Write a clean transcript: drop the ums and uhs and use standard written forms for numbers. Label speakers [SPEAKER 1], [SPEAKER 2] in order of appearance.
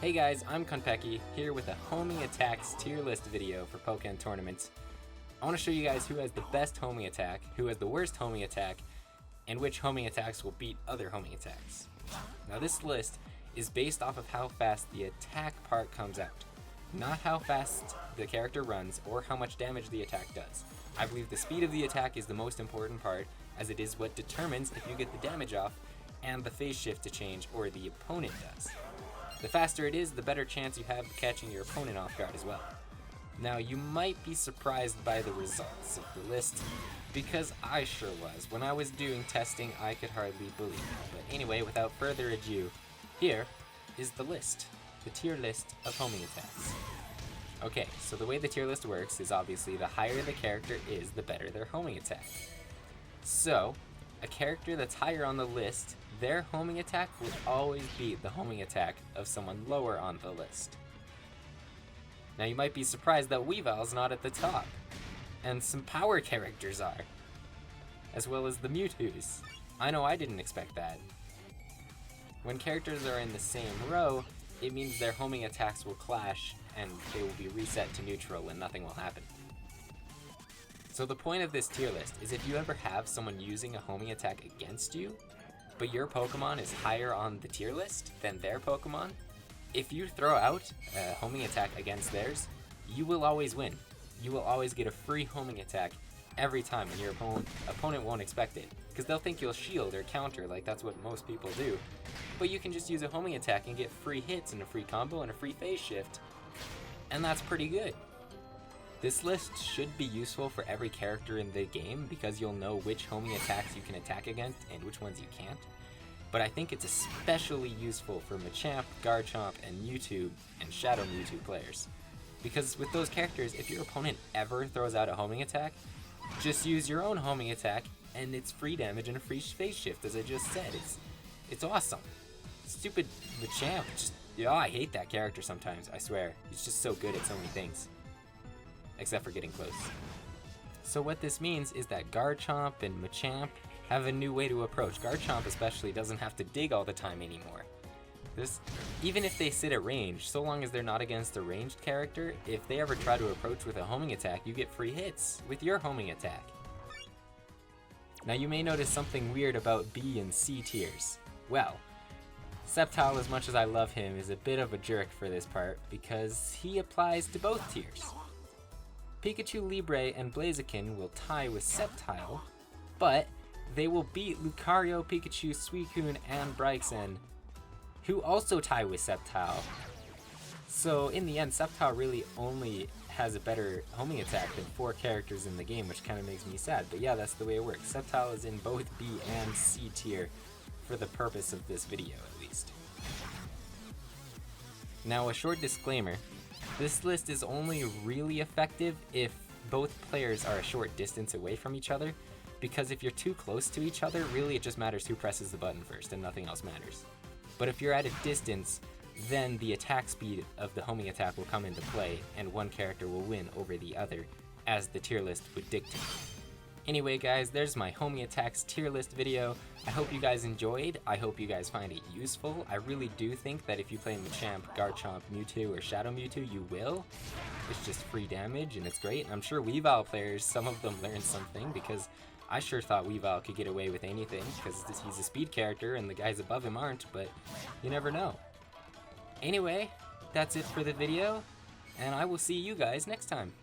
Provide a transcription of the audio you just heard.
[SPEAKER 1] Hey guys, I'm Khanpeki, here with a homing attacks tier list video for Pokken tournaments. I want to show you guys who has the best homing attack, who has the worst homing attack, and which homing attacks will beat other homing attacks. Now this list is based off of how fast the attack part comes out, not how fast the character runs or how much damage the attack does. I believe the speed of the attack is the most important part, as it is what determines if you get the damage off and the phase shift to change or the opponent does. The faster it is, the better chance you have of catching your opponent off guard as well. Now you might be surprised by the results of the list, because I sure was. When I was doing testing, I could hardly believe it. But anyway, without further ado, here is the list, the tier list of homing attacks. Okay, so the way the tier list works is obviously the higher the character is, the better their homing attack. So, a character that's higher on the list, their homing attack will always beat the homing attack of someone lower on the list. Now you might be surprised that Weavile's not at the top, and some power characters are, as well as the Mewtwo's. I know I didn't expect that. When characters are in the same row, it means their homing attacks will clash and they will be reset to neutral and nothing will happen. So the point of this tier list is if you ever have someone using a homing attack against you, but your Pokemon is higher on the tier list than their Pokemon, if you throw out a homing attack against theirs, you will always win. You will always get a free homing attack every time, and your opponent won't expect it, because they'll think you'll shield or counter, like that's what most people do. But you can just use a homing attack and get free hits and a free combo and a free phase shift, and that's pretty good. This list should be useful for every character in the game because you'll know which homing attacks you can attack against and which ones you can't. But I think it's especially useful for Machamp, Garchomp, and Mewtwo, and Shadow Mewtwo players. Because with those characters, if your opponent ever throws out a homing attack, just use your own homing attack and it's free damage and a free phase shift, as I just said. It's awesome. Stupid Machamp, I hate that character sometimes, I swear. He's just so good at so many things. Except for getting close. So what this means is that Garchomp and Machamp have a new way to approach. Garchomp especially doesn't have to dig all the time anymore. Even if they sit at range, so long as they're not against a ranged character, if they ever try to approach with a homing attack, you get free hits with your homing attack. Now you may notice something weird about B and C tiers. Well, Sceptile, as much as I love him, is a bit of a jerk for this part because he applies to both tiers. Pikachu, Libre, and Blaziken will tie with Sceptile, but they will beat Lucario, Pikachu, Suicune, and Braixen, who also tie with Sceptile. So in the end, Sceptile really only has a better homing attack than 4 characters in the game, which kind of makes me sad. But yeah, that's the way it works. Sceptile is in both B and C tier for the purpose of this video, at least. Now, a short disclaimer. This list is only really effective if both players are a short distance away from each other, because if you're too close to each other, really it just matters who presses the button first and nothing else matters. But if you're at a distance, then the attack speed of the homing attack will come into play and one character will win over the other, as the tier list would dictate. Anyway guys, there's my homing attacks tier list video. I hope you guys enjoyed. I hope you guys find it useful. I really do think that if you play Machamp, Garchomp, Mewtwo, or Shadow Mewtwo, you will. It's just free damage and it's great. I'm sure Weavile players, some of them learned something, because I sure thought Weavile could get away with anything, because he's a speed character and the guys above him aren't, but you never know. Anyway, that's it for the video, and I will see you guys next time.